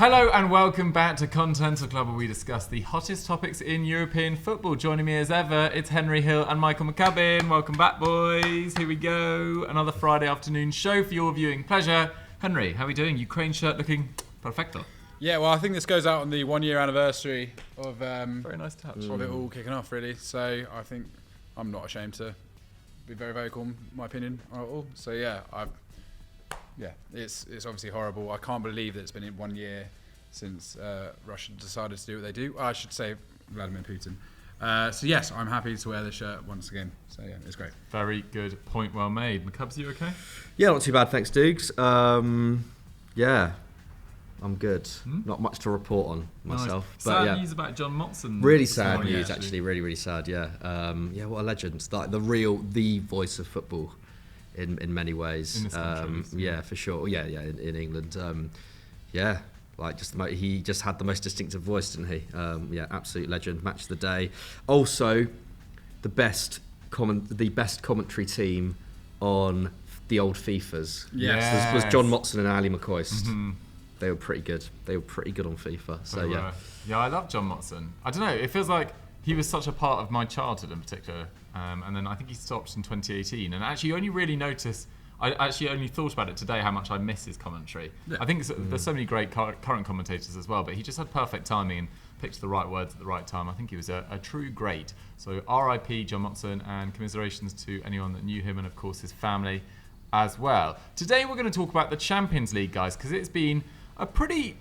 Hello and welcome back to Continental Club, where we discuss the hottest topics in European football. Joining me as ever, it's Henry Hill and Michael McCubbin. Welcome back, boys. Here we go. Another Friday afternoon show for your viewing pleasure. Henry, how are we doing? Ukraine shirt looking perfecto. Yeah, well, I think this goes out on the 1 year anniversary of very nice touch of it all kicking off, really. So I think I'm not ashamed to be very vocal in my opinion at all. So yeah, it's obviously horrible. I can't believe that it's been 1 year since Russia decided to do what they do. I should say Vladimir Putin. So yes, I'm happy to wear the shirt once again. So yeah, it's great. Very good point, well made. McCubbs, you okay? Yeah, not too bad, thanks, Dukes. Yeah, I'm good. Not much to report on myself. Nice. But sad news about John Motson. Really sad news, actually. Really sad. Yeah. What a legend. Like the voice of football, in many ways. In this country, yeah, for sure. Yeah. In England. He just had the most distinctive voice, didn't he? Absolute legend. Match of the day. Also, the best commentary team on the old FIFAs. Yes. Was John Motson and Ali McCoist. Mm-hmm. They were pretty good. They were pretty good on FIFA. So yeah. Yeah, I love John Motson. I don't know. It feels like he was such a part of my childhood in particular. And then I think he stopped in 2018. And actually, only really noticed. I actually only thought about it today how much I miss his commentary. Yeah. I think there's so many great current commentators as well, but he just had perfect timing and picked the right words at the right time. I think he was a true great. So RIP John Motson, and commiserations to anyone that knew him, and of course his family as well. Today we're going to talk about the Champions League, guys, because it's been a pretty,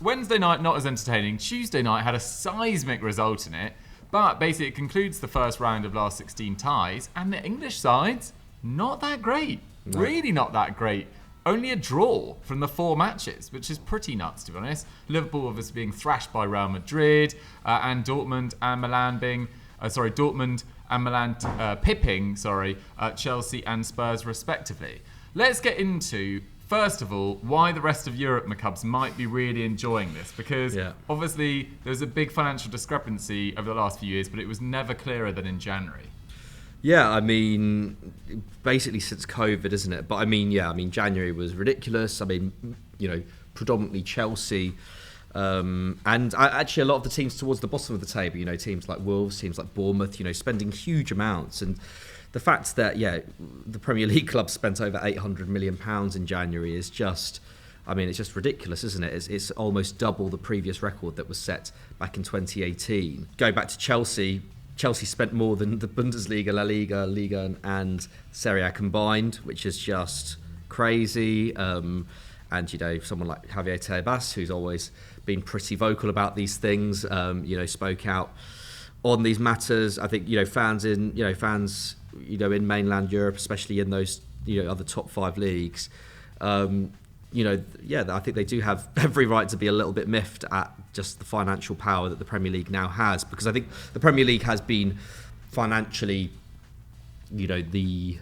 Wednesday night not as entertaining. Tuesday night had a seismic result in it, but basically it concludes the first round of last 16 ties, and the English sides, not that great. No. Really not that great. Only a draw from the 4 matches, which is pretty nuts, to be honest. Liverpool obviously being thrashed by Real Madrid, and Dortmund and Milan pipping Chelsea and Spurs respectively. Let's get into, first of all, why the rest of Europe, McCubbs, might be really enjoying this, because obviously there's a big financial discrepancy over the last few years, but it was never clearer than in January. Yeah, I mean, basically since COVID, isn't it? But I mean, January was ridiculous. I mean, predominantly Chelsea, and actually a lot of the teams towards the bottom of the table, teams like Wolves, teams like Bournemouth, spending huge amounts. And the fact that, the Premier League club spent over £800 million in January is just, it's just ridiculous, isn't it? It's almost double the previous record that was set back in 2018. Going back to Chelsea spent more than the Bundesliga, La Liga, Liga and Serie A combined, which is just crazy. And, someone like Javier Tebas, who's always been pretty vocal about these things, spoke out on these matters. I think, fans in mainland Europe, especially in those, other top 5 leagues, I think they do have every right to be a little bit miffed at just the financial power that the Premier League now has, because I think the Premier League has been financially, the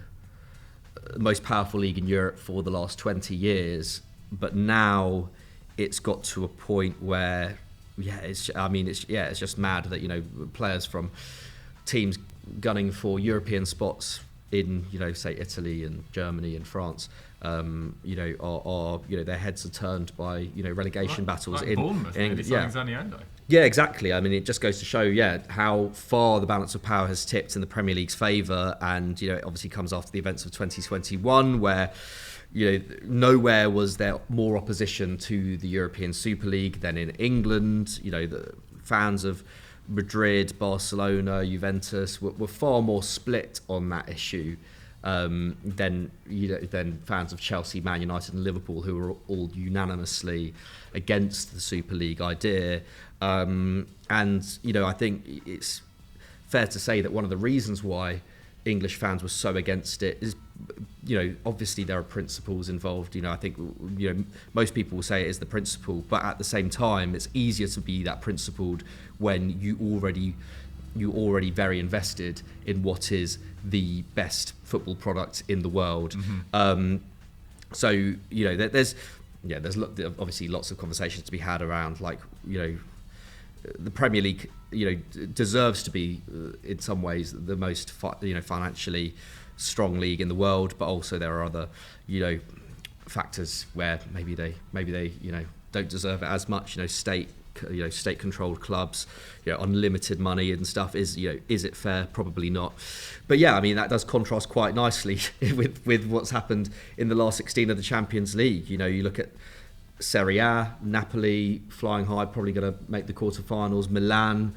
most powerful league in Europe for the last 20 years. But now it's got to a point where, it's just mad that, players from teams gunning for European spots in, say Italy and Germany and France, their heads are turned by relegation battles in Bournemouth, in Zaniolo. Yeah, exactly. I mean, it just goes to show, how far the balance of power has tipped in the Premier League's favour, and it obviously comes after the events of 2021, where nowhere was there more opposition to the European Super League than in England. The fans of Madrid, Barcelona, Juventus were far more split on that issue than fans of Chelsea, Man United and Liverpool, who were all unanimously against the Super League idea. I think it's fair to say that one of the reasons why English fans were so against it is, obviously there are principles involved. I think, most people will say it is the principle, but at the same time, it's easier to be that principled when you already very invested in what is the best football product in the world. Mm-hmm. There's obviously lots of conversations to be had around, the Premier League, deserves to be in some ways the most, financially strong league in the world, but also there are other, factors where maybe they don't deserve it as much. State-controlled clubs, unlimited money and stuff. Is it fair? Probably not. But yeah, I mean, that does contrast quite nicely with what's happened in the last 16 of the Champions League. You look at Serie A, Napoli flying high, probably going to make the quarterfinals. Milan,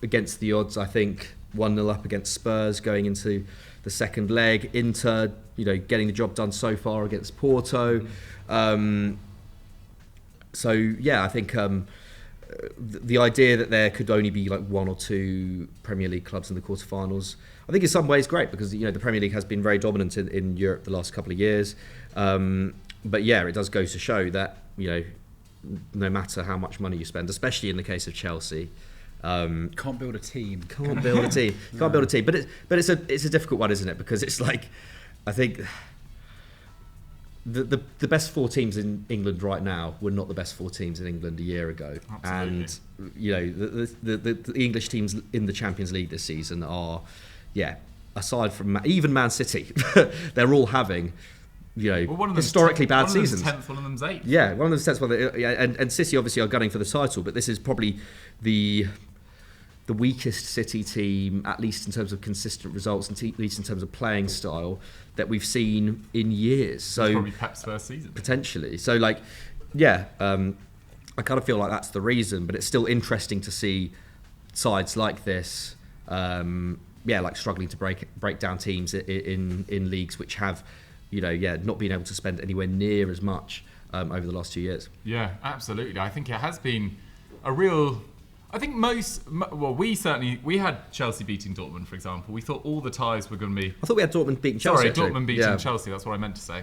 against the odds, I think 1-0 up against Spurs going into the second leg. Inter, getting the job done so far against Porto. So yeah, I think the idea that there could only be like 1 or 2 Premier League clubs in the quarterfinals, I think in some ways great, because the Premier League has been very dominant in Europe the last couple of years. But yeah, it does go to show that no matter how much money you spend, especially in the case of Chelsea, can't build a team. Can't build a team. But it's a difficult one, isn't it? Because it's like, I think the best 4 teams in England right now were not the best 4 teams in England a year ago. Absolutely. And the English teams in the Champions League this season are, aside from even Man City, they're all having historically bad seasons. One of them's 10th, one of them's 8th. Yeah, one of them's 10th. And City obviously are gunning for the title, but this is probably the weakest City team, at least in terms of consistent results, and at least in terms of playing style, that we've seen in years. So it's probably Pep's first season. Potentially. So I kind of feel like that's the reason, but it's still interesting to see sides like this, struggling to break down teams in leagues which have, not been able to spend anywhere near as much over the last 2 years. Yeah, absolutely. I think it has been a real. I think we had Chelsea beating Dortmund, for example. We thought all the ties were going to be. I thought we had Dortmund beating Chelsea. Sorry, Dortmund beating Chelsea. That's what I meant to say.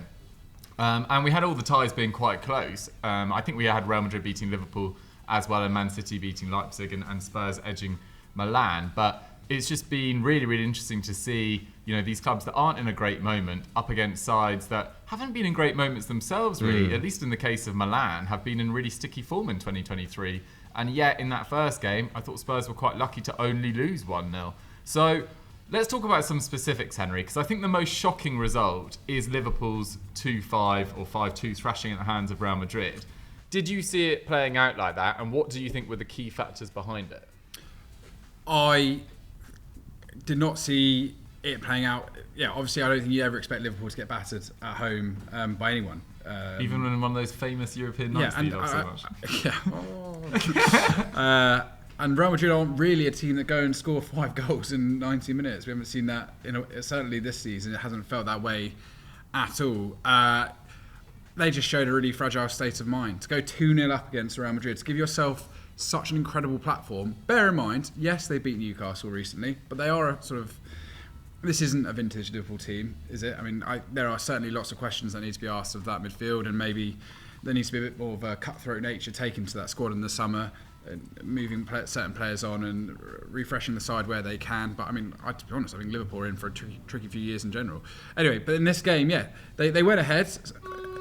And we had all the ties being quite close. I think we had Real Madrid beating Liverpool as well, and Man City beating Leipzig, and Spurs edging Milan. But it's just been really, really interesting to see, these clubs that aren't in a great moment up against sides that haven't been in great moments themselves, really. At least in the case of Milan, have been in really sticky form in 2023. And yet, in that first game, I thought Spurs were quite lucky to only lose 1-0. So let's talk about some specifics, Henry, because I think the most shocking result is Liverpool's 2-5 or 5-2 thrashing at the hands of Real Madrid. Did you see it playing out like that? And what do you think were the key factors behind it? I did not see it playing out. Yeah, obviously, I don't think you ever expect Liverpool to get battered at home by anyone. Even in one of those famous European nights that you love so much. And Real Madrid aren't really a team that go and score 5 goals in 90 minutes. We haven't seen that, certainly this season. It hasn't felt that way at all. They just showed a really fragile state of mind. To go 2-0 up against Real Madrid, to give yourself such an incredible platform. Bear in mind, yes, they beat Newcastle recently, but they are a sort of... This isn't a vintage Liverpool team, is it? I mean, there are certainly lots of questions that need to be asked of that midfield, and maybe there needs to be a bit more of a cutthroat nature taken to that squad in the summer, moving certain players on and refreshing the side where they can. But I mean, to be honest, I think Liverpool are in for a tricky few years in general. Anyway, but in this game, they went ahead.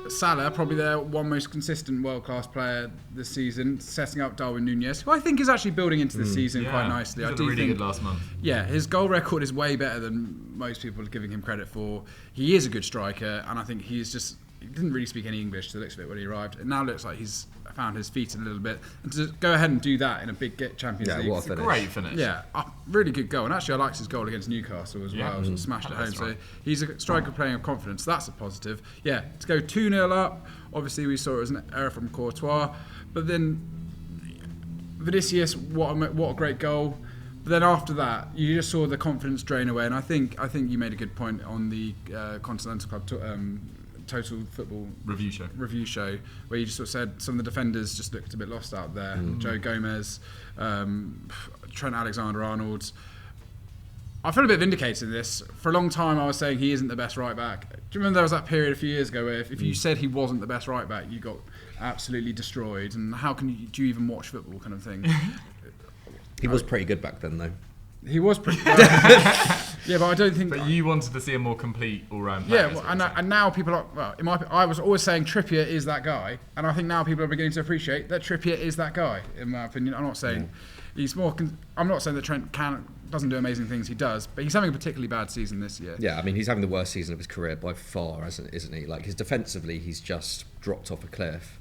Salah, probably their one most consistent world-class player this season, setting up Darwin Núñez, who I think is actually building into the season quite nicely. He did really good last month. Yeah, his goal record is way better than most people are giving him credit for. He is a good striker, and I think he didn't really speak any English to the looks of it when he arrived. It now looks like he's found his feet a little bit. And to go ahead and do that in a big Champions League. What a finish. Great finish. Yeah, really good goal. And actually, I liked his goal against Newcastle as well. Sort of smashed it home. Right. So he's a striker playing with confidence. That's a positive. Yeah, to go 2-0 up. Obviously, we saw it as an error from Courtois. But then Vinicius, what a great goal. But then after that, you just saw the confidence drain away. And I think you made a good point on the Continental Club Total Football review show, where you just sort of said some of the defenders just looked a bit lost out there. Joe Gomez, Trent Alexander-Arnold. I feel a bit vindicated in this. For a long time, I was saying he isn't the best right back. Do you remember there was that period a few years ago where if you said he wasn't the best right back, you got absolutely destroyed? And how do you even watch football, kind of thing? He was pretty good back then, though. He was pretty good. Yeah, but I don't think... But you wanted to see a more complete all-round player. Yeah, and now people are... Well, I was always saying Trippier is that guy, and I think now people are beginning to appreciate that Trippier is that guy, in my opinion. I'm not saying he's more... I'm not saying that Trent doesn't do amazing things, he does, but he's having a particularly bad season this year. Yeah, I mean, he's having the worst season of his career by far, isn't he? Like, defensively, he's just dropped off a cliff.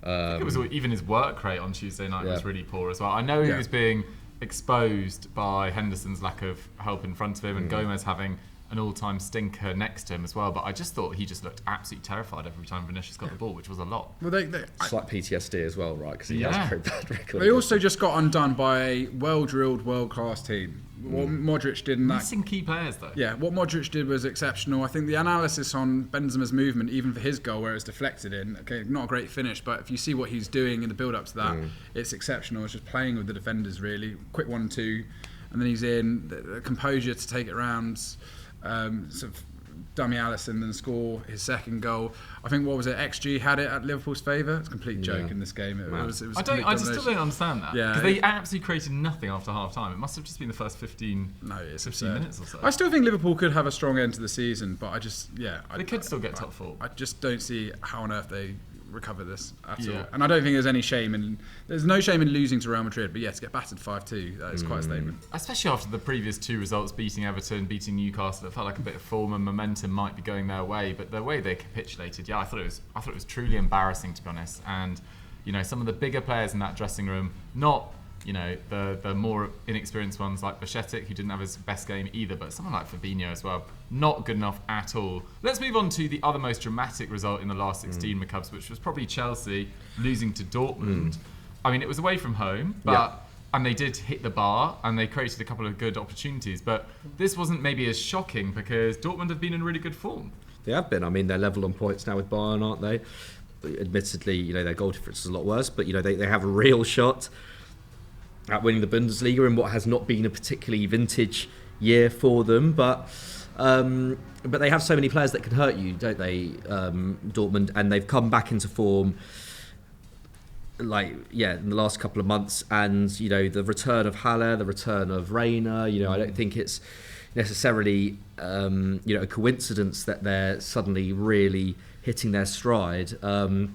I think it was even his work rate on Tuesday night was really poor as well. I know he was being exposed by Henderson's lack of help in front of him and Gomez having an all-time stinker next to him as well, but I just thought he just looked absolutely terrified every time Vinicius got the ball, which was a lot. Well, it's like PTSD as well, right? Because he has a very bad record. They also just got undone by a well-drilled, world-class team. What Modric did in that... Missing key players, though. Yeah, what Modric did was exceptional. I think the analysis on Benzema's movement, even for his goal where it was deflected in, okay, not a great finish, but if you see what he's doing in the build-up to that, it's exceptional. It's just playing with the defenders, really. Quick 1-2, and then he's in. The composure to take it round... sort of dummy Alisson and score his second goal. I think XG had it at Liverpool's favour. It's a complete joke in this game. It was I just still don't understand that. Because they absolutely created nothing after half time. It must have just been the first 15 minutes or so. I still think Liverpool could have a strong end to the season, but they could still get top 4. I just don't see how on earth they recover this at all. And I don't think there's any shame in... There's no shame in losing to Real Madrid, but to get battered 5-2, that is quite a statement. Especially after the previous 2 results, beating Everton, beating Newcastle, it felt like a bit of form and momentum might be going their way, but the way they capitulated, I thought it was truly embarrassing, to be honest. And, some of the bigger players in that dressing room, not... the more inexperienced ones like Bajcetic, who didn't have his best game either, but someone like Fabinho as well, not good enough at all. Let's move on to the other most dramatic result in the last 16 McCubs, which was probably Chelsea losing to Dortmund. I mean, it was away from home, but and they did hit the bar and they created a couple of good opportunities, but this wasn't maybe as shocking because Dortmund have been in really good form. They have been. I mean, they're level on points now with Bayern, aren't they? Admittedly, their goal difference is a lot worse, but they have a real shot at winning the Bundesliga in what has not been a particularly vintage year for them, but they have so many players that can hurt you, don't they, Dortmund, and they've come back into form in the last couple of months, and the return of Haller, the return of Reina, I don't think it's necessarily a coincidence that they're suddenly really hitting their stride. I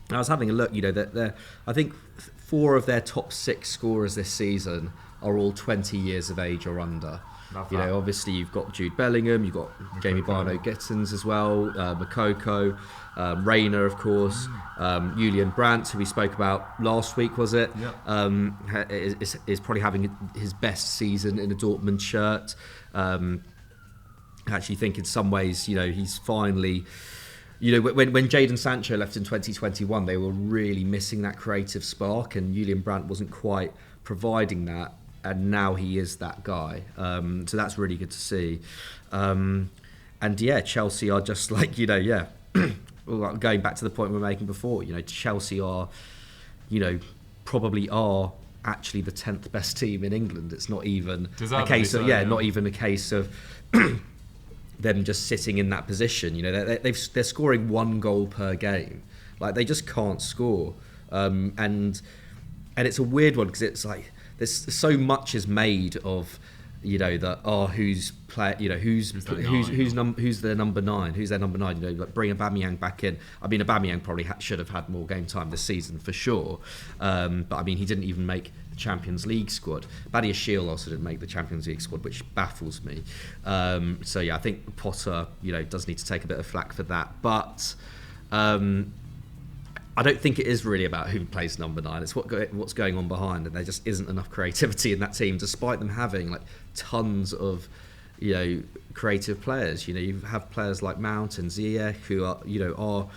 was having a look, I think 4 of their top 6 scorers this season are all 20 years of age or under. Obviously you've got Jude Bellingham, you've got Jamie Barno-Gittens as well, Makoko, Reina, of course, Julian Brandt, who we spoke about last week, was it? Yeah. Is probably having his best season in a Dortmund shirt. I actually think in some ways, he's finally... when Jadon Sancho left in 2021, they were really missing that creative spark, and Julian Brandt wasn't quite providing that, and now he is that guy. So that's really good to see. Chelsea are just going back to the point we were making before. Chelsea are, probably are actually the 10th best team in England. It's not even a case of not even a case of. Them just sitting in that position, they're scoring 1 goal per game, they just can't score, and it's a weird one because it's like there's so much is made of, who's their number 9, bring Aubameyang back in. I mean, Aubameyang probably should have had more game time this season for sure, but I mean he didn't even make Champions League squad. Badiashile also didn't make the Champions League squad, which baffles me. I think Potter, does need to take a bit of flack for that. But I don't think it is really about who plays number 9. It's what's going on behind, and there just isn't enough creativity in that team, despite them having tons of creative players. You have players like Mount and Ziyech who are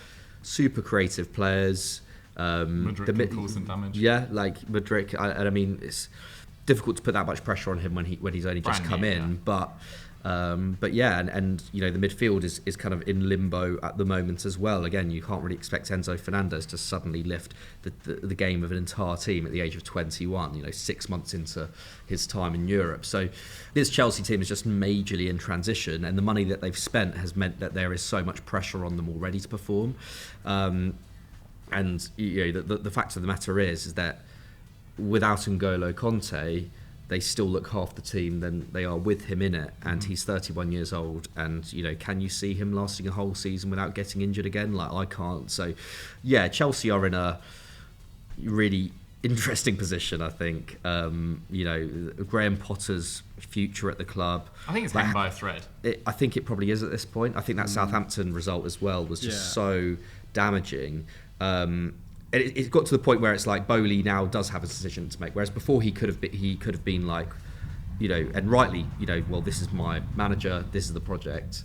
super creative players. Mudryk can cause some damage. Yeah, Mudryk. I mean, it's difficult to put that much pressure on him when he's only just come in. Yeah. But the midfield is kind of in limbo at the moment as well. Again, you can't really expect Enzo Fernandez to suddenly lift the game of an entire team at the age of 21. 6 months into his time in Europe. So this Chelsea team is just majorly in transition, and the money that they've spent has meant that there is so much pressure on them already to perform. And the fact of the matter is that without N'Golo Conte, they still look half the team than they are with him in it. And he's 31 years old. And, can you see him lasting a whole season without getting injured again? I can't. So, Chelsea are in a really interesting position, I think. Graham Potter's future at the club. I think it's hanging by a thread. I think it probably is at this point. I think that Southampton result as well was just so damaging. it got to the point where it's like Bowley now does have a decision to make, whereas before he could have been like, and rightly, well, this is my manager, this is the project.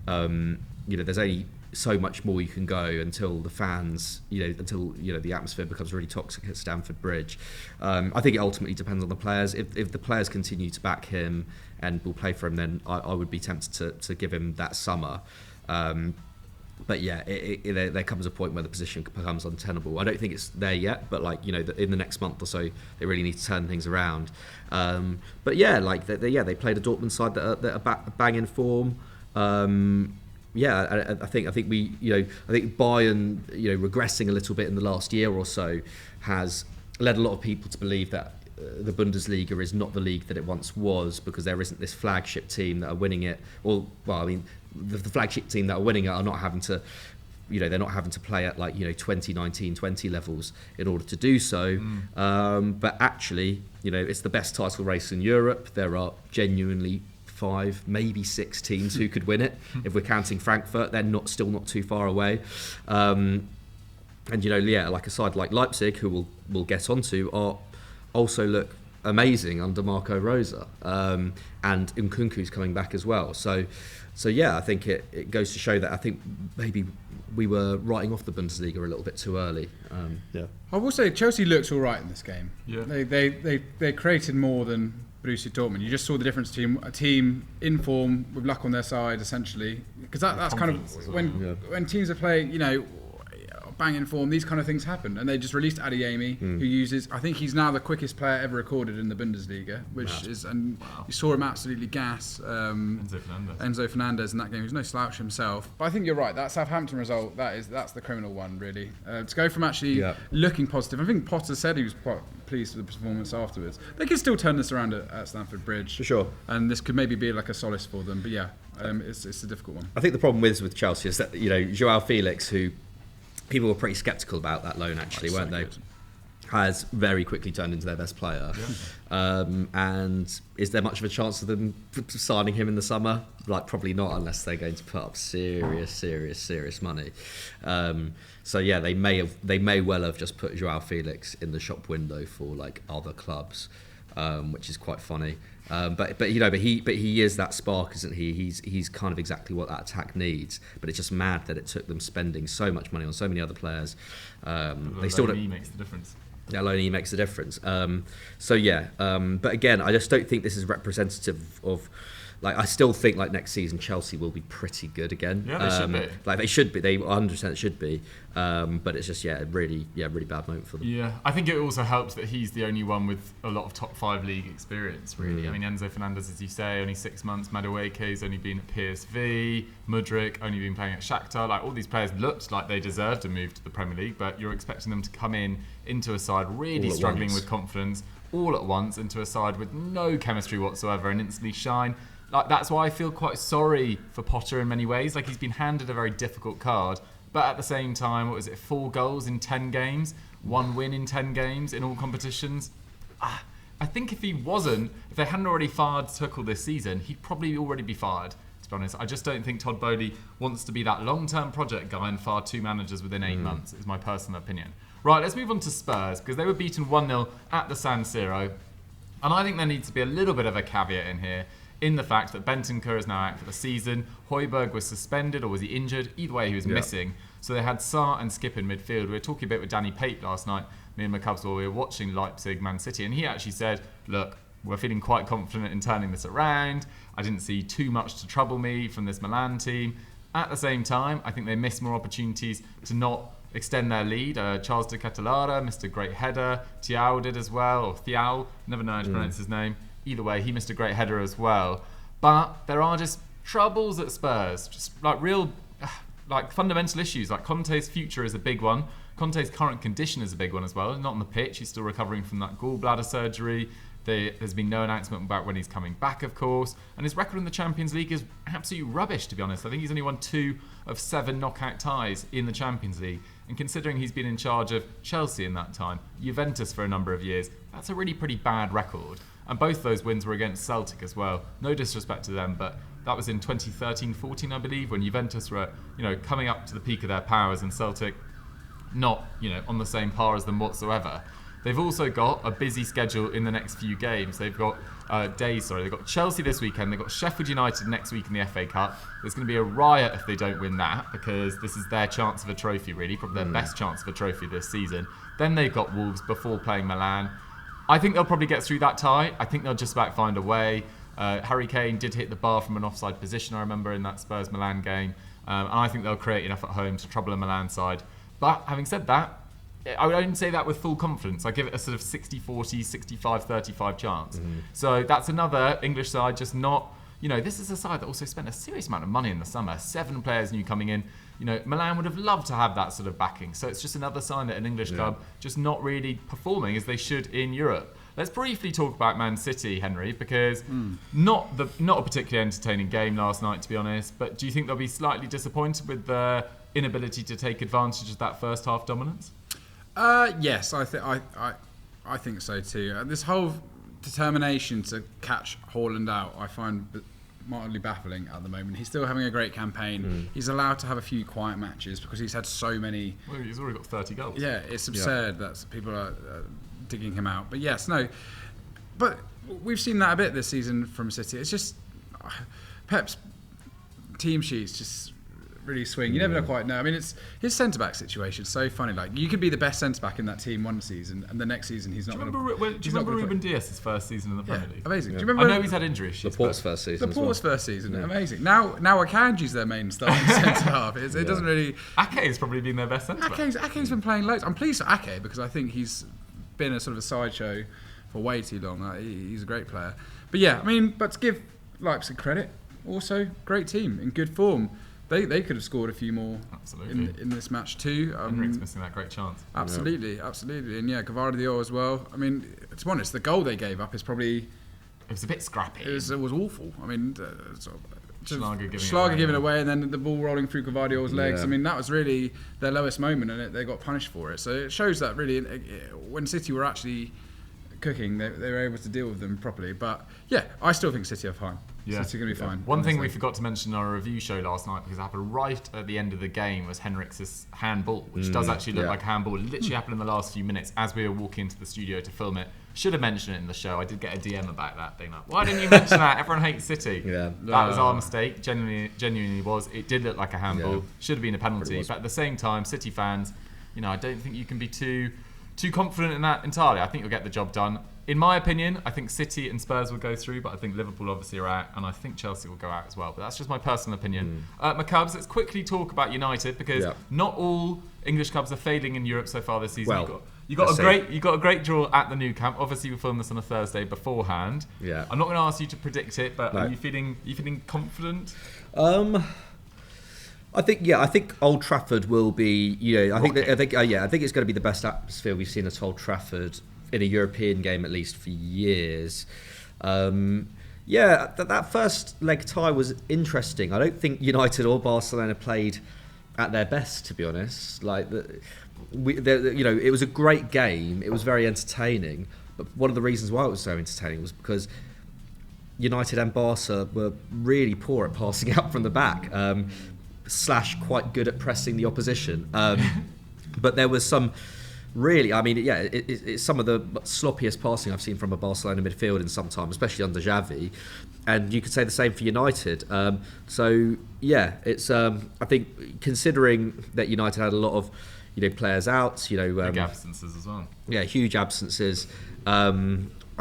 There's only so much more you can go until the fans, until the atmosphere becomes really toxic at Stamford Bridge. I think it ultimately depends on the players. If the players continue to back him and will play for him, then I would be tempted to give him that summer. But yeah, there comes a point where the position becomes untenable. I don't think it's there yet, but in the next month or so, they really need to turn things around. But yeah, they played a Dortmund side that are bang in form. I think Bayern, regressing a little bit in the last year or so has led a lot of people to believe that the Bundesliga is not the league that it once was, because there isn't this flagship team that are winning it. The flagship team that are winning it are not having to, they're not having to play at 2019-20 levels in order to do so. But actually, it's the best title race in Europe. There are genuinely 5, maybe 6 teams who could win it. If we're counting Frankfurt, they're still not too far away. And like a side like Leipzig, who we'll get onto, also look amazing under Marco Rosa, and Nkunku's coming back as well. So yeah, I think it goes to show that I think maybe we were writing off the Bundesliga a little bit too early. I will say Chelsea looks all right in this game. Yeah. They created more than Borussia Dortmund. You just saw the difference between a team in form with luck on their side, essentially, because that's kind of when teams are playing, banging form, these kind of things happen. And they just released Adeyemi, who uses, I think he's now the quickest player ever recorded in the Bundesliga, which is, and you saw him absolutely gas Enzo Fernandez in that game. He's no slouch himself. But I think you're right, that Southampton result, that's the criminal one, really. To go from actually looking positive, I think Potter said he was quite pleased with the performance afterwards. They can still turn this around at Stamford Bridge. For sure. And this could maybe be like a solace for them. But yeah, it's a difficult one. I think the problem with Chelsea is that, Joao Felix, who people were pretty sceptical about that loan, actually, weren't they? Good. Has very quickly turned into their best player. Yeah. And is there much of a chance of them signing him in the summer? Probably not, unless they're going to put up serious money. So yeah, they may well have just put Joao Felix in the shop window for other clubs, which is quite funny. But he is that spark, isn't he? He's kind of exactly what that attack needs. But it's just mad that it took them spending so much money on so many other players. They still don't. Makes the difference. Yeah, Loney makes the difference. But again, I just don't think this is representative of. I still think next season Chelsea will be pretty good again. Yeah, they should be. They should be. They 100% should be. But it's just really bad moment for them. Yeah, I think it also helps that he's the only one with a lot of top 5 league experience. Really, I mean Enzo Fernandez, as you say, only 6 months. Madueke's only been at PSV. Mudryk only been playing at Shakhtar. All these players looked like they deserved a move to the Premier League, but you're expecting them to come into a side really struggling with confidence all at once, into a side with no chemistry whatsoever, and instantly shine. That's why I feel quite sorry for Potter in many ways. He's been handed a very difficult card, but at the same time, 4 goals in 10 games, 1 win in 10 games in all competitions. I think if they hadn't already fired Tuchel this season, he'd probably already be fired, to be honest. I just don't think Todd Bowley wants to be that long-term project guy and fire 2 managers within 8 months, is my personal opinion. Right, let's move on to Spurs, because they were beaten 1-0 at the San Siro. And I think there needs to be a little bit of a caveat in here, in the fact that Bentancur is now out for the season. Højbjerg was suspended, or was he injured? Either way, he was missing. So they had Sarr and Skip in midfield. We were talking a bit with Danny Pape last night, me and McCubs, while we were watching Leipzig, Man City, and he actually said, look, we're feeling quite confident in turning this around. I didn't see too much to trouble me from this Milan team. At the same time, I think they missed more opportunities to not extend their lead. Charles de Catalara missed a great header. Thiaw did as well, or Thiaw, never know how to pronounce his name. Either way, he missed a great header as well. But there are just troubles at Spurs, just real fundamental issues. Conte's future is a big one. Conte's current condition is a big one as well. Not on the pitch, he's still recovering from that gallbladder surgery. There's been no announcement about when he's coming back, of course. And his record in the Champions League is absolutely rubbish, to be honest. I think he's only won 2 of 7 knockout ties in the Champions League. And considering he's been in charge of Chelsea in that time, Juventus for a number of years, that's a really pretty bad record. And both those wins were against Celtic as well. No disrespect to them, but that was in 2013-14, I believe, when Juventus were, coming up to the peak of their powers, and Celtic not, on the same par as them whatsoever. They've also got a busy schedule in the next few games. They've got They've got Chelsea this weekend. They've got Sheffield United next week in the FA Cup. There's going to be a riot if they don't win that, because this is their chance of a trophy, really, probably their best chance of a trophy this season. Then they've got Wolves before playing Milan. I think they'll probably get through that tie. I think they'll just about find a way. Harry Kane did hit the bar from an offside position, I remember, in that Spurs-Milan game. And I think they'll create enough at home to trouble a Milan side. But having said that, I would only say that with full confidence. I give it a sort of 60-40, 65-35 chance. So that's another English side just not... this is a side that also spent a serious amount of money in the summer. 7 players new coming in. Milan would have loved to have that sort of backing. So it's just another sign that an English club just not really performing as they should in Europe. Let's briefly talk about Man City, Henry, because not a particularly entertaining game last night, to be honest. But do you think they'll be slightly disappointed with their inability to take advantage of that first half dominance? Yes, I think so too. This whole determination to catch Haaland out, I find mildly baffling at the moment. He's still having a great campaign. He's allowed to have a few quiet matches because he's had so many. Well, he's already got 30 goals. Yeah, it's absurd that people are digging him out. But yes, no. But we've seen that a bit this season from City. It's just Pep's team sheets just really swing. You never quite know. I mean, it's his centre-back situation is so funny. Like, you could be the best centre-back in that team one season, and the next season he's not going to... Do you remember Ruben Dias' first season in the Premier League? Amazing. Yeah. Do you remember... I know he's had injury issues. Laporte's first season. Laporte's first season. Yeah. Amazing. Now Akanji's their main starting centre-half. It doesn't really... Ake's probably been their best centre-back. Ake's been playing loads. I'm pleased for Ake because I think he's been a sort of a sideshow for way too long. He's a great player. But yeah, I mean, but to give Leipzig credit, also great team in good form. They could have scored a few more in this match too. Henrik's missing that great chance. Absolutely. And yeah, Gvardiol as well. I mean, to be honest, the goal they gave up is probably... It was a bit scrappy. It was awful. I mean, Schlager giving it away and then the ball rolling through Gvardiol's legs. Yeah. I mean, that was really their lowest moment and they got punished for it. So it shows that really when City were actually cooking, they were able to deal with them properly. But yeah, I still think City are fine. Yeah. City are going to be fine. One thing we forgot to mention in our review show last night, because it happened right at the end of the game, was Henrik's handball, which does actually look like a handball. It literally happened in the last few minutes as we were walking into the studio to film it. Should have mentioned it in the show. I did get a DM about that, being like, why didn't you mention that? Everyone hates City. Yeah. That was our mistake. Genuinely was. It did look like a handball. Yeah. Should have been a penalty. But at the same time, City fans, I don't think you can be too confident in that entirely. I think you'll get the job done. In my opinion, I think City and Spurs will go through, but I think Liverpool obviously are out, and I think Chelsea will go out as well. But that's just my personal opinion. McCubs, let's quickly talk about United, because not all English clubs are failing in Europe so far this season. Well, you got a great draw at the Nou Camp. Obviously, we filmed this on a Thursday beforehand. Yeah. I'm not going to ask you to predict it, but are you feeling confident? I think Old Trafford will be. I think it's going to be the best atmosphere we've seen at Old Trafford in a European game, at least for years. That first leg tie was interesting. I don't think United or Barcelona played at their best, to be honest. It was a great game. It was very entertaining. But one of the reasons why it was so entertaining was because United and Barca were really poor at passing out from the back. / quite good at pressing the opposition. But there was some really, it's some of the sloppiest passing I've seen from a Barcelona midfield in some time, especially under Xavi. And you could say the same for United. It's I think considering that United had a lot of players out, big absences as well. Yeah, huge absences. I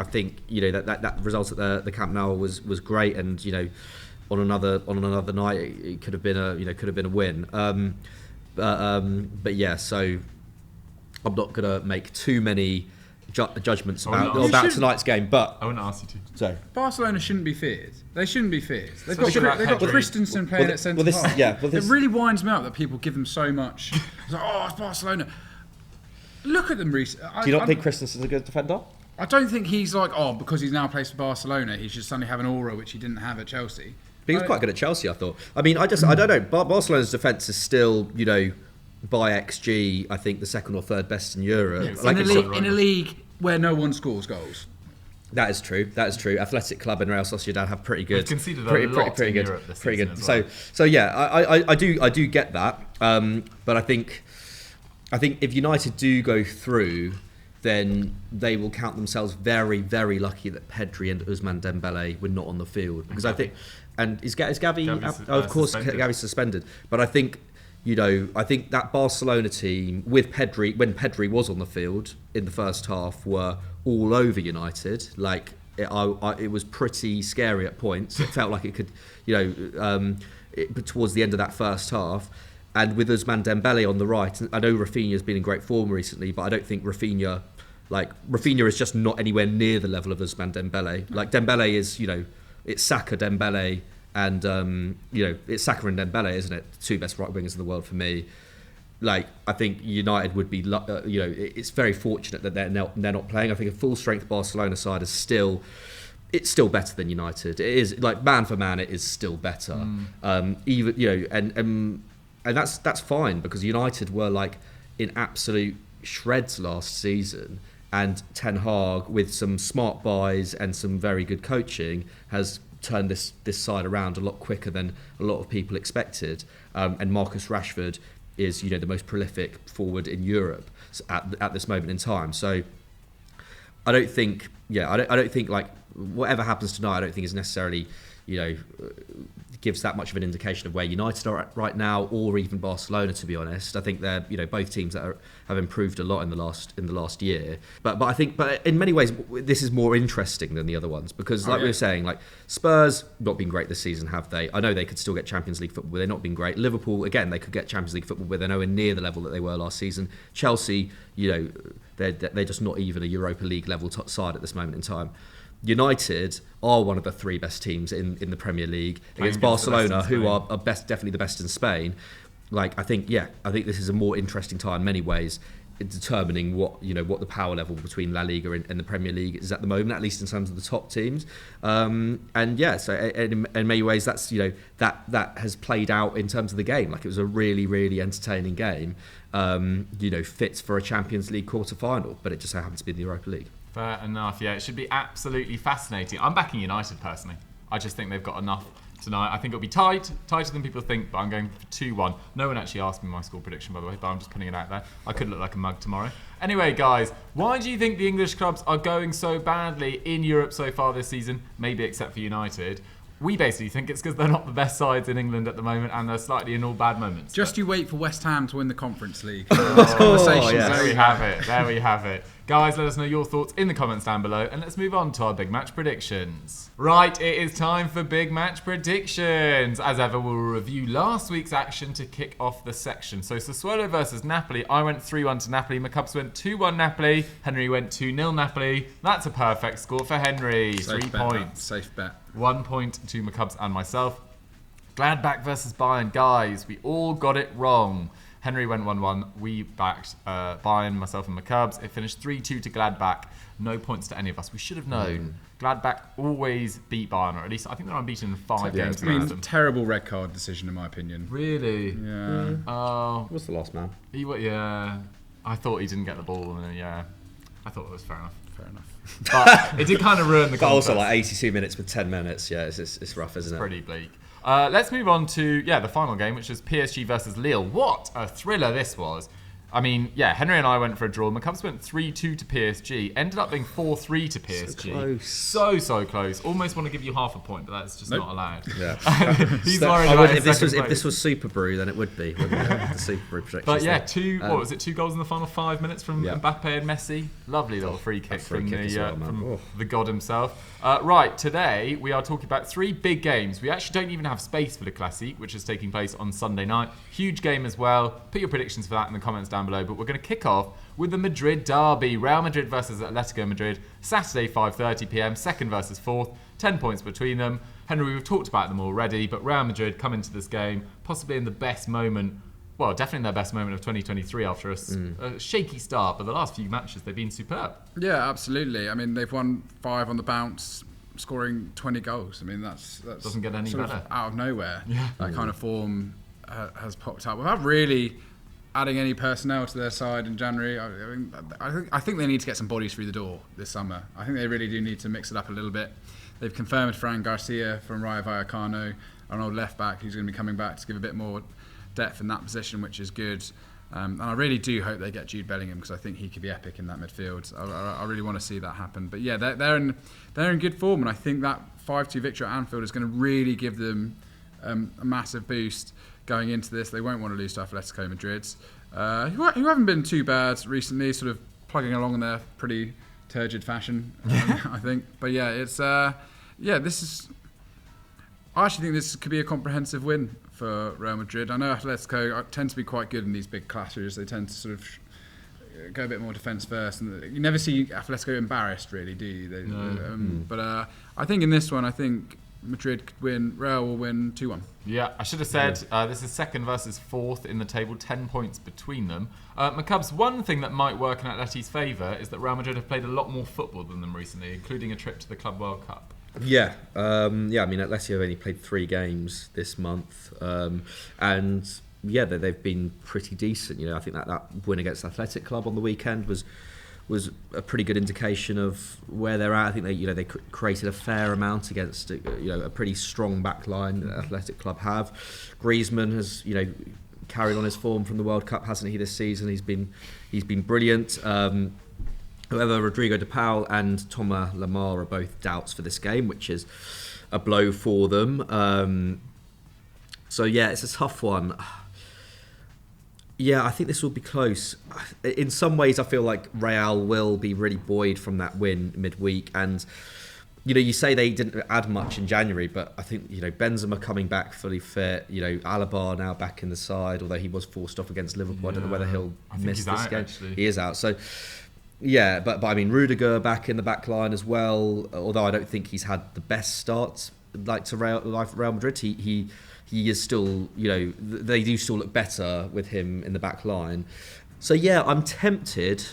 think that result at the Camp Nou was great, and on another night it could have been a win. So I'm not going to make too many judgments about tonight's game, but I wouldn't ask you to. So Barcelona shouldn't be feared. They shouldn't be feared. They've got Christensen playing at centre half. It really winds me up that people give them so much. It's like, it's Barcelona. Look at them recently. Do you not think Christensen's a good defender? I don't think he's like, because he's now plays for Barcelona, he should suddenly have an aura which he didn't have at Chelsea. But he was quite good at Chelsea, I thought. I don't know. Barcelona's defence is still, by XG, I think the second or third best in Europe. Yeah, in a league where no one scores goals. That is true. Athletic Club and Real Sociedad have pretty good. They've conceded a lot in Europe this season as well. So I do get that. But I think I think if United do go through, then they will count themselves very, very lucky that Pedri and Ousmane Dembele were not on the field. Because I think, and is Gavi? Of course, suspended. Gavi's suspended. But I think, I think that Barcelona team with Pedri, when Pedri was on the field in the first half, were all over United. Like it was pretty scary at points. It felt like it could, but towards the end of that first half. And with Ousmane Dembele on the right, I know Rafinha's been in great form recently, but I don't think Rafinha is just not anywhere near the level of Ousmane Dembele. Like Dembele is, it's Saka, Dembele, and it's Saka and Dembele, isn't it? The two best right wingers in the world for me. Like I think United would be, it's very fortunate that they're not playing. I think a full strength Barcelona side is still. It's still better than United. It is like man for man, it is still better. And that's fine because United were like in absolute shreds last season, and Ten Hag with some smart buys and some very good coaching has turned this side around a lot quicker than a lot of people expected. And Marcus Rashford is the most prolific forward in Europe at this moment in time. So I don't think like whatever happens tonight, I don't think is necessarily gives that much of an indication of where United are at right now, or even Barcelona. To be honest, I think they're both teams that have improved a lot in the last year. But I think in many ways this is more interesting than the other ones because we were saying, like Spurs not been great this season, have they? I know they could still get Champions League football, but they've not been great. Liverpool again, they could get Champions League football, but they're nowhere near the level that they were last season. Chelsea, they're just not even a Europa League level side at this moment in time. United are one of the three best teams in the Premier League against Barcelona, who are definitely the best in Spain. Like I think this is a more interesting time in many ways in determining what the power level between La Liga and the Premier League is at the moment, at least in terms of the top teams. So in many ways that's that has played out in terms of the game. Like it was a really, really entertaining game. Fits for a Champions League quarter-final, but it just so happens to be the Europa League. Fair enough, yeah. It should be absolutely fascinating. I'm backing United personally. I just think they've got enough tonight. I think it'll be tighter than people think, but I'm going for 2-1. No one actually asked me my score prediction, by the way, but I'm just putting it out there. I could look like a mug tomorrow. Anyway, guys, why do you think the English clubs are going so badly in Europe so far this season? Maybe except for United. We basically think it's because they're not the best sides in England at the moment and they're slightly in all bad moments. Just you wait for West Ham to win the Conference League. Conversations. Yes. There we have it. Guys, let us know your thoughts in the comments down below and let's move on to our big match predictions. Right, it is time for big match predictions. As ever, we'll review last week's action to kick off the section. So Sassuolo versus Napoli. I went 3-1 to Napoli. McCubbs went 2-1 Napoli. Henry went 2-0 Napoli. That's a perfect score for Henry. Safe 3 bet, points. Safe bet. 1 point to McCubbs and myself. Gladbach versus Bayern. Guys, we all got it wrong. Henry went 1-1. We backed Bayern, myself and McCubbs. It finished 3-2 to Gladbach. No points to any of us. We should have known. Gladbach always beat Bayern, or at least I think they're unbeaten in 5 games against them. Terrible red card decision in my opinion. Really? Yeah. Oh. What's the last man? Yeah. I thought he didn't get the ball, and yeah. I thought it was fair enough. Fair enough. But it did kind of ruin the But contest. also like 82 minutes with 10 minutes. Yeah, it's rough, isn't it? Pretty bleak. Let's move on to the final game, which is PSG versus Lille. What a thriller this was. I mean, Henry and I went for a draw. McCubbs went 3-2 to PSG. Ended up being 4-3 to PSG. So close. Almost want to give you half a point, but that's just not allowed. Yeah. He's worried about if this was Super Brew, then it would be, wouldn't it? The Super Brew projection. But what was it? 2 goals in the final 5 minutes from Mbappe and Messi. Lovely little free kick from the god himself. Right, today we are talking about 3 big games. We actually don't even have space for the Classique, which is taking place on Sunday night. Huge game as well. Put your predictions for that in the comments down below. But we're going to kick off with the Madrid derby. Real Madrid versus Atletico Madrid. Saturday, 5:30 p.m. Second versus fourth. 10 points between them. Henry, we've talked about them already, but Real Madrid come into this game possibly in the best moment. Well, definitely their best moment of 2023 after a shaky start, but the last few matches they've been superb. Yeah, absolutely. I mean, they've won 5 on the bounce, scoring 20 goals. I mean, that's doesn't get any better. Out of nowhere. Yeah. That kind of form has popped up without really adding any personnel to their side in January. I think they need to get some bodies through the door this summer. I think they really do need to mix it up a little bit. They've confirmed Fran Garcia from Rayo Vallecano, an old left back who's going to be coming back to give a bit more depth in that position, which is good. And I really do hope they get Jude Bellingham, because I think he could be epic in that midfield. I really want to see that happen. But yeah, they're in good form, and I think that 5-2 victory at Anfield is going to really give them a massive boost going into this. They won't want to lose to Atletico Madrid, who haven't been too bad recently, sort of plugging along in their pretty turgid fashion, I think. But yeah, it's this is. I actually think this could be a comprehensive win for Real Madrid. I know Atletico tend to be quite good in these big clashes. They tend to sort of go a bit more defence first, and you never see Atletico embarrassed, really, do you? But I think in this one, I think Madrid could win. Real will win 2-1. Yeah, I should have said this is second versus fourth in the table, 10 points between them. McCubs, one thing that might work in Atleti's favour is that Real Madrid have played a lot more football than them recently, including a trip to the Club World Cup. Yeah, I mean, Atletico have only played 3 games this month, and yeah, they've been pretty decent. You know, I think that win against Athletic Club on the weekend was a pretty good indication of where they're at. I think they created a fair amount against a pretty strong back line that Athletic Club have. Griezmann has carried on his form from the World Cup, hasn't he, this season? He's been brilliant. However, Rodrigo de Paul and Thomas Lemar are both doubts for this game, which is a blow for them. So yeah, it's a tough one. Yeah, I think this will be close. In some ways, I feel like Real will be really buoyed from that win midweek. And, you say they didn't add much in January, but I think, Benzema coming back fully fit, Alaba now back in the side, although he was forced off against Liverpool. Yeah. I don't know whether he'll miss this game. Actually. He is out. So, yeah, but I mean, Rudiger back in the back line as well, although I don't think he's had the best start to Real Madrid. He is still, they do still look better with him in the back line. So yeah, I'm tempted.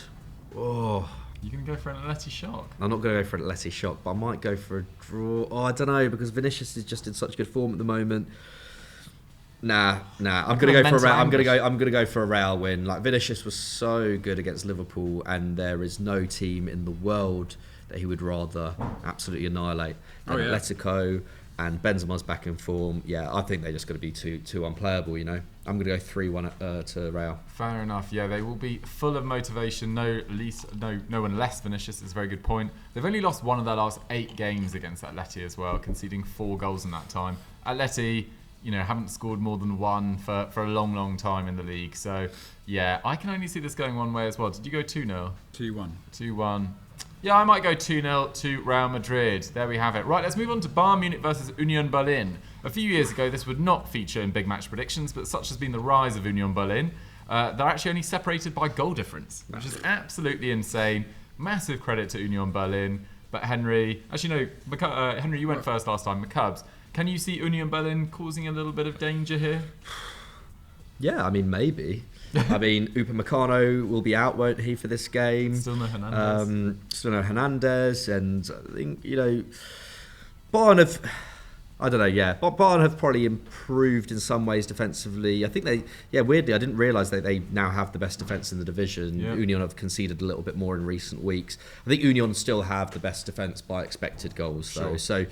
Oh, you're going to go for an Atleti shock? I'm not going to go for an Atleti shock, but I might go for a draw. Oh, I don't know, because Vinicius is just in such good form at the moment. Nah. I'm going to go for a Real. I'm going to go for a Real win. Like, Vinicius was so good against Liverpool, and there is no team in the world that he would rather absolutely annihilate than Atletico. And Benzema's back in form. Yeah, I think they're just going to be too unplayable. I'm going to go 3-1 to Real. Fair enough. Yeah, they will be full of motivation. No one less Vinicius is a very good point. They've only lost one of their last 8 games against Atleti as well, conceding 4 goals in that time. Atleti, haven't scored more than 1 for a long time in the league. So yeah, I can only see this going one way as well. Did you go 2-0? 2-1. 2-1. Yeah, I might go 2-0 to Real Madrid. There we have it. Right, let's move on to Bayern Munich versus Union Berlin. A few years ago, this would not feature in big match predictions, but such has been the rise of Union Berlin. They're actually only separated by goal difference, which is absolutely insane. Massive credit to Union Berlin. But Henry, Henry, you went first last time. McCubs, can you see Union Berlin causing a little bit of danger here? Yeah, I mean, maybe. I mean, Upamecano will be out, won't he, for this game? Still no Hernandez. And I think, Bayern have... I don't know, yeah. Bayern have probably improved in some ways defensively. I think weirdly, I didn't realise that they now have the best defence in the division. Yeah. Union have conceded a little bit more in recent weeks. I think Union still have the best defence by expected goals, though. Sure. So,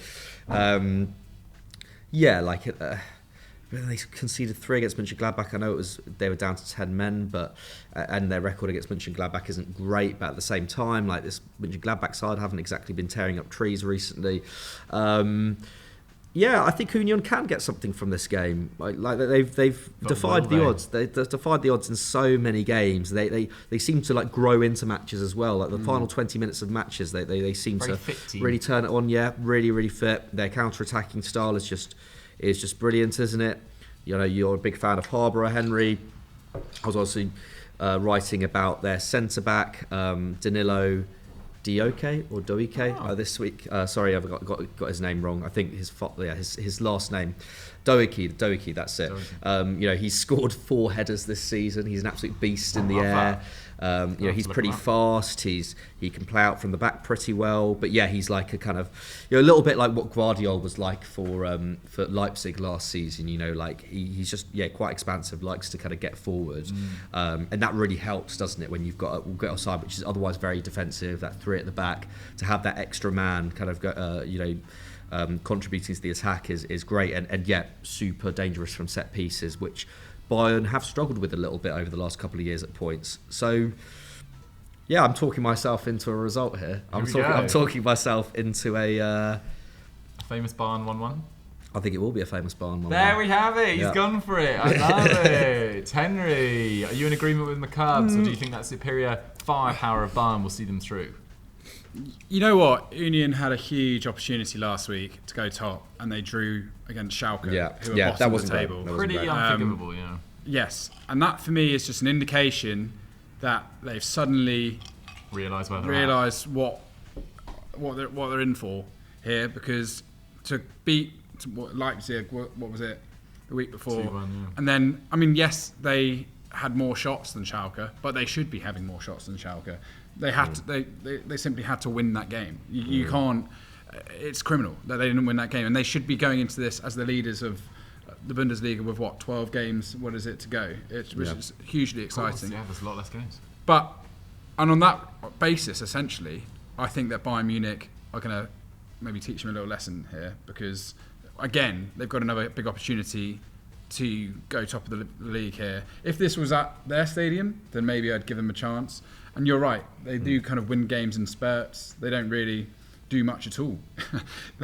they conceded 3 against Mönchengladbach. I know they were down to 10 men, but and their record against Mönchengladbach isn't great. But at the same time, like, this Mönchengladbach side haven't exactly been tearing up trees recently. I think Union can get something from this game. Like they've defied the odds. They've defied the odds in so many games. They seem to grow into matches as well. Like the final 20 minutes of matches, they seem very to really turn it on. Yeah, really fit. Their counter-attacking style is just brilliant, isn't it? You're a big fan of Harborough, Henry. I was also writing about their centre-back, Danilo Doike this week. Sorry, I've got his name wrong. I think his last name, Doike. That's it. He's scored 4 headers this season. He's an absolute beast in the air. He's pretty fast. He can play out from the back pretty well. But yeah, he's like a kind of a little bit like what Guardiola was like for Leipzig last season. He's just quite expansive, likes to kind of get forward, and that really helps, doesn't it? When you've got a side which is otherwise very defensive, that 3 at the back, to have that extra man kind of contributing to the attack is great, and yet super dangerous from set pieces, which Bayern have struggled with a little bit over the last couple of years at points. So, yeah, I'm talking myself into a result here. I'm talking myself into a famous Bayern 1-1. I think it will be a famous Bayern 1-1. There we have it. He's gone for it. I love it. Henry, are you in agreement with McCubs, or do you think that superior firepower of Bayern will see them through? You know what? Union had a huge opportunity last week to go top, and they drew against Schalke, who are bottom of the table. Pretty unforgivable, Yes, and that for me is just an indication that they've suddenly realised what they're in for here, because to beat Leipzig, what was it, the week before, 2-1, and then yes, they had more shots than Schalke, but they should be having more shots than Schalke. They had to, they simply had to win that game. You can't. It's criminal that they didn't win that game, and they should be going into this as the leaders of the Bundesliga with 12 games. What is it to go? Which is hugely exciting. Yeah, there's a lot less games. And on that basis, essentially, I think that Bayern Munich are going to maybe teach them a little lesson here, because again, they've got another big opportunity to go top of the league here. If this was at their stadium, then maybe I'd give them a chance. And you're right, they do kind of win games in spurts. They don't really do much at all.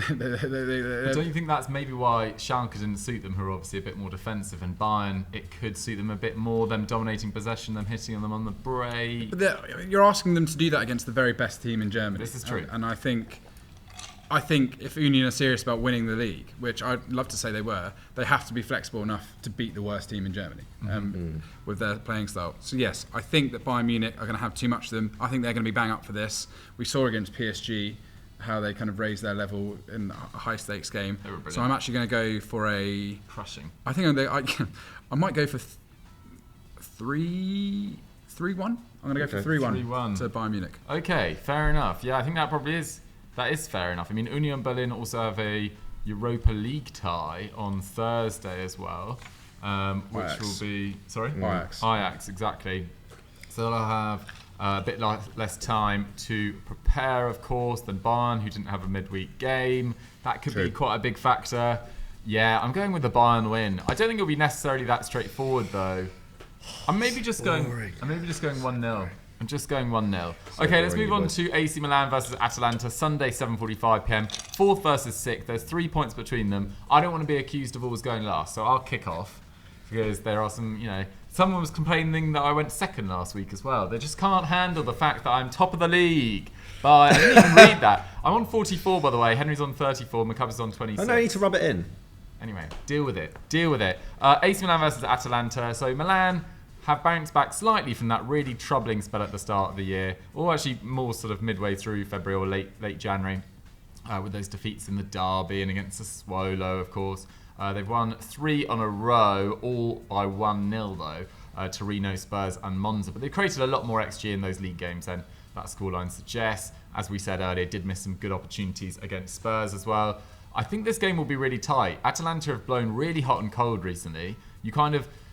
Don't you think that's maybe why Schalke didn't suit them, who are obviously a bit more defensive, and Bayern, it could suit them a bit more, them dominating possession, them hitting them on the break? But you're asking them to do that against the very best team in Germany. This is true. And I think if Union are serious about winning the league, which I'd love to say they were, they have to be flexible enough to beat the worst team in Germany with their playing style. So yes, I think that Bayern Munich are going to have too much of them. I think they're going to be bang up for this. We saw against PSG how they kind of raised their level in a high stakes game. So I'm actually going to go for a crushing. I think I might go for 3-1. I'm going to go for 3-1 to Bayern Munich. Okay, fair enough. Yeah, I think that probably is. That is fair enough. I mean, Union Berlin also have a Europa League tie on Thursday as well, which will be... Sorry? Ajax, exactly. So they'll have a bit less time to prepare, of course, than Bayern, who didn't have a midweek game. That could be quite a big factor. Yeah, I'm going with the Bayern win. I don't think it'll be necessarily that straightforward, though. I'm maybe just going 1-0. I'm just going 1-0. Okay, let's move on to AC Milan versus Atalanta, Sunday, 7:45 p.m. 4th versus 6th. There's 3 points between them. I don't want to be accused of always going last, so I'll kick off, because there are some, someone was complaining that I went second last week as well. They just can't handle the fact that I'm top of the league. But I didn't even read that. I'm on 44, by the way. Henry's on 34. McCubbs is on 26. I need to rub it in. Anyway, deal with it. AC Milan versus Atalanta. So Milan have bounced back slightly from that really troubling spell at the start of the year, or actually more sort of midway through February or late January, with those defeats in the derby and against Sassuolo, of course. They've won 3 on a row, all by 1-0 though, Torino, Spurs and Monza. But they've created a lot more XG in those league games than that scoreline suggests. As we said earlier, did miss some good opportunities against Spurs as well. I think this game will be really tight. Atalanta have blown really hot and cold recently.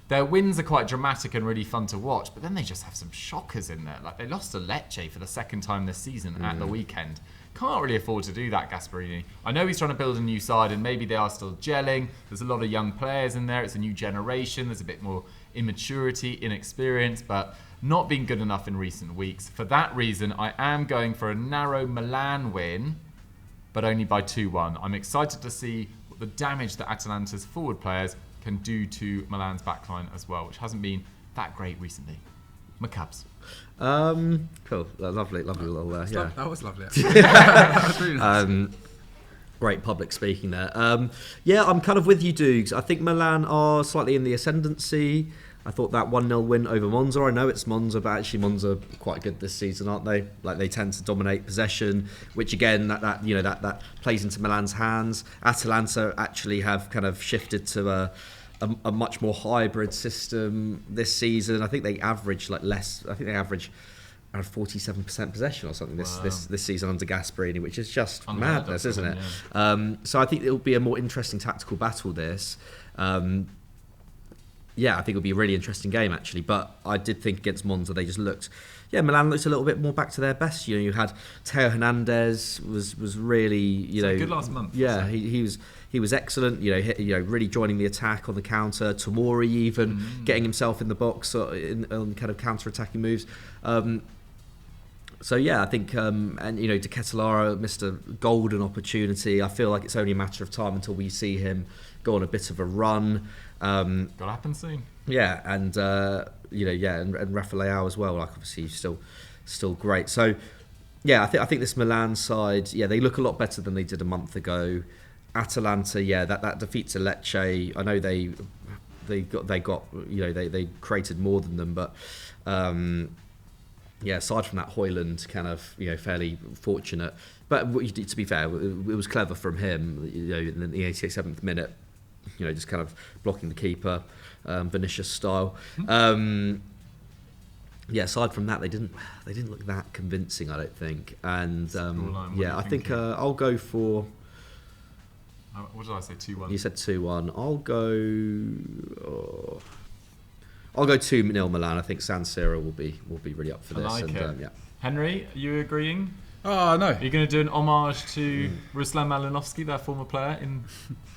Their wins are quite dramatic and really fun to watch, but then they just have some shockers in there. Like, they lost to Lecce for the second time this season at the weekend. Can't really afford to do that, Gasperini. I know he's trying to build a new side, and maybe they are still gelling. There's a lot of young players in there. It's a new generation. There's a bit more immaturity, inexperience, but not been good enough in recent weeks. For that reason, I am going for a narrow Milan win, but only by 2-1. I'm excited to see what the damage that Atalanta's forward players can do to Milan's backline as well, which hasn't been that great recently. McCubs. Cool. Lovely little... That was lovely. That was really nice. Great public speaking there. I'm kind of with you, Dukes. I think Milan are slightly in the ascendancy. I thought that 1-0 win over Monza, I know it's Monza, but actually Monza are quite good this season, aren't they? Like, they tend to dominate possession, which again, that plays into Milan's hands. Atalanta actually have kind of shifted to a much more hybrid system this season. I think they average around 47% possession or something this season under Gasperini, which is just madness, isn't it? Yeah. So I think it'll be a more interesting tactical battle, this. I think it'll be a really interesting game actually. But I did think against Monza they just looked, Milan looked a little bit more back to their best. You had Theo Hernandez was really, good last month. Yeah, he was excellent. Really joining the attack on the counter. Tomori even getting himself in the box on kind of counter-attacking moves. I think De Ketelaere missed a golden opportunity. I feel like it's only a matter of time until we see him go on a bit of a run. Gotta happen soon. Yeah, and and Rafa Leao as well. Like obviously he's still great. So I think this Milan side, they look a lot better than they did a month ago. Atalanta, that defeat to Lecce. I know they created more than them, but aside from that, Højlund kind of fairly fortunate. But to be fair, it was clever from him. In the 87th minute, just kind of blocking the keeper, Vinicius style. Aside from that, they didn't look that convincing, I don't think. And I think I'll go for. What did I say? 2-1. You said 2-1. I'll go 2-0 Milan. I think San Siro will be really up for this. I like it. Henry, are you agreeing? Oh no. Are you going to do an homage to Ruslan Malinovsky, their former player in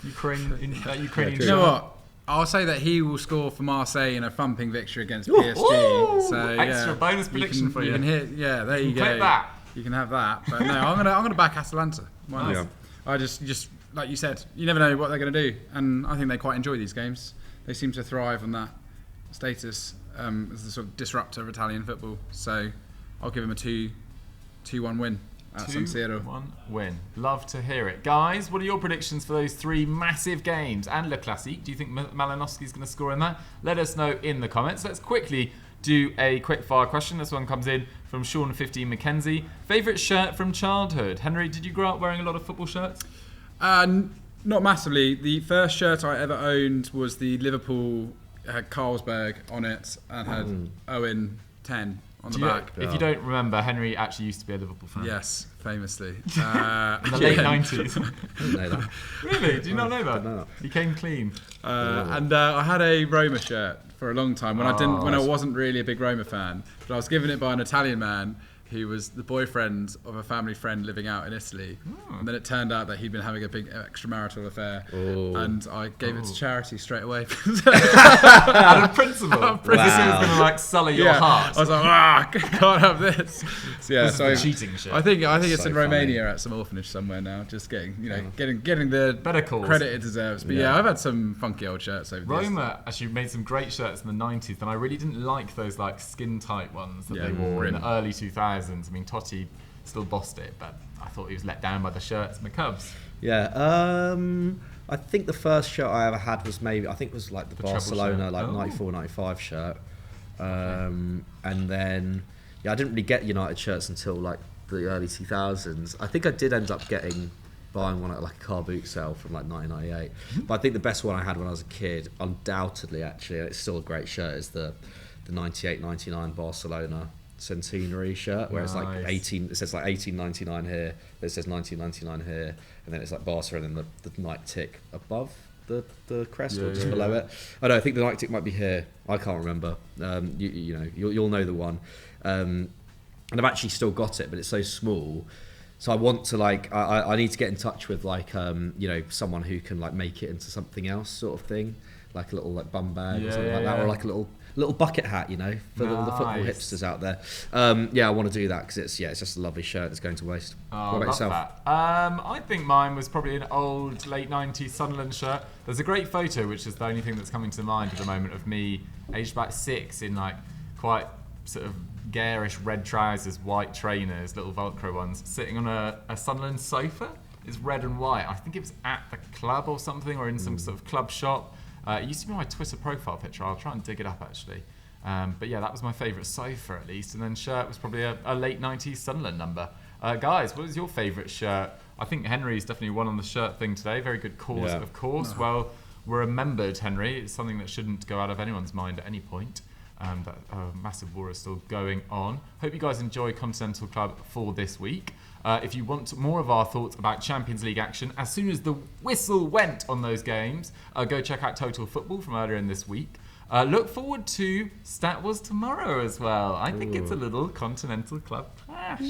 Ukraine? Ukrainian. You know what? I'll say that he will score for Marseille in a thumping victory against PSG. So extra bonus prediction for you. You can hit, there you go. Click that. You can have that. But no, I'm gonna back Atalanta. Why not? Yeah. I just like you said, you never know what they're going to do, and I think they quite enjoy these games. They seem to thrive on that status as the sort of disruptor of Italian football. So I'll give him a 2-1 win at San Siro. 2-1 win. Love to hear it. Guys, what are your predictions for those three massive games and Le Classique? Do you think Malinovsky's going to score in that? Let us know in the comments. Let's quickly do a quick fire question. This one comes in from Sean15 Mackenzie. Favourite shirt from childhood? Henry, did you grow up wearing a lot of football shirts? Not massively. The first shirt I ever owned was the Liverpool, had Carlsberg on it and had Owen 10 on the back. If you don't remember, Henry actually used to be a Liverpool fan. Yes, famously. In the late 90s. I didn't know that. Really? Do you not know that? No. He came clean. And I had a Roma shirt for a long time when I wasn't really a big Roma fan, but I was given it by an Italian man who was the boyfriend of a family friend living out in Italy. And then it turned out that he'd been having a big extramarital affair. And I gave it to charity straight away. Out of principle. This is going to sully your heart. I was like, I can't have this. This is the cheating shit. I think it's So in funny. Romania at some orphanage somewhere now, just getting the Better calls. credit it deserves. But I've had some funky old shirts over the years. Roma actually made some great shirts in the 90s, and I really didn't like those like skin tight ones that they wore in the early 2000s. I mean, Totti still bossed it, but I thought he was let down by the shirts and the Cubs. Yeah, I think the first shirt I ever had was like the Barcelona treble shirt. 94-95 shirt. And then I didn't really get United shirts until like the early 2000s. I think I did end up buying one at like a car boot sale from like 1998. But I think the best one I had when I was a kid, undoubtedly actually, and it's still a great shirt, is the 98-99 Barcelona centenary shirt, where it's like 18. It says like 1899 here. It says 1999 here, and then it's like Barca, and then the Nike tick above the crest or just below it. I think the Nike tick might be here. I can't remember. You'll know the one. And I've actually still got it, but it's so small. So I want to I need to get in touch with someone who can like make it into something else sort of thing, like a little like bum bag or something like that, or like a little bucket hat, for all the football hipsters out there. I want to do that because it's just a lovely shirt that's going to waste. What about yourself? That. I think mine was probably an old late 90s Sunderland shirt. There's a great photo, which is the only thing that's coming to mind at the moment, of me aged about 6 in like quite sort of garish red trousers, white trainers, little Velcro ones, sitting on a Sunderland sofa. It's red and white. I think it was at the club or something, or in some sort of club shop. It used to be my Twitter profile picture. I'll try and dig it up actually. But that was my favourite sofa at least. And then shirt was probably a late 90s Sunderland number. Guys, what was your favourite shirt? I think Henry's definitely won on the shirt thing today. Very good cause, of course. Well, we're remembered, Henry. It's something that shouldn't go out of anyone's mind at any point. That massive war is still going on. Hope you guys enjoy Continental Club for this week. If you want more of our thoughts about Champions League action, as soon as the whistle went on those games, go check out Total Football from earlier in this week. Look forward to Stat Wars tomorrow as well. I think it's a little Continental Club clash.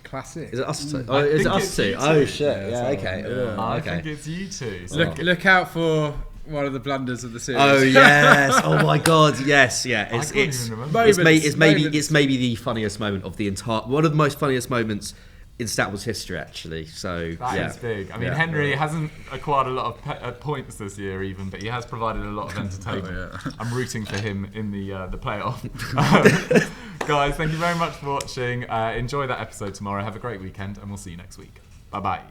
Classic. Is it us two? I Is it think us it's two? you Oh two. shit! Yeah, okay. I Okay. think it's you two. So. Look out for one of the blunders of the series. Oh yes! Oh my God! Yes, yeah. I It's can't it's even remember. it's maybe the funniest moment of the entire, one of the most funniest moments in Stat Wars history, actually. So That yeah. is big. I mean, Yeah. Henry hasn't acquired a lot of points this year, even, but he has provided a lot of entertainment. I'm rooting for him in the playoff. Guys, thank you very much for watching. Enjoy that episode tomorrow. Have a great weekend, and we'll see you next week. Bye bye.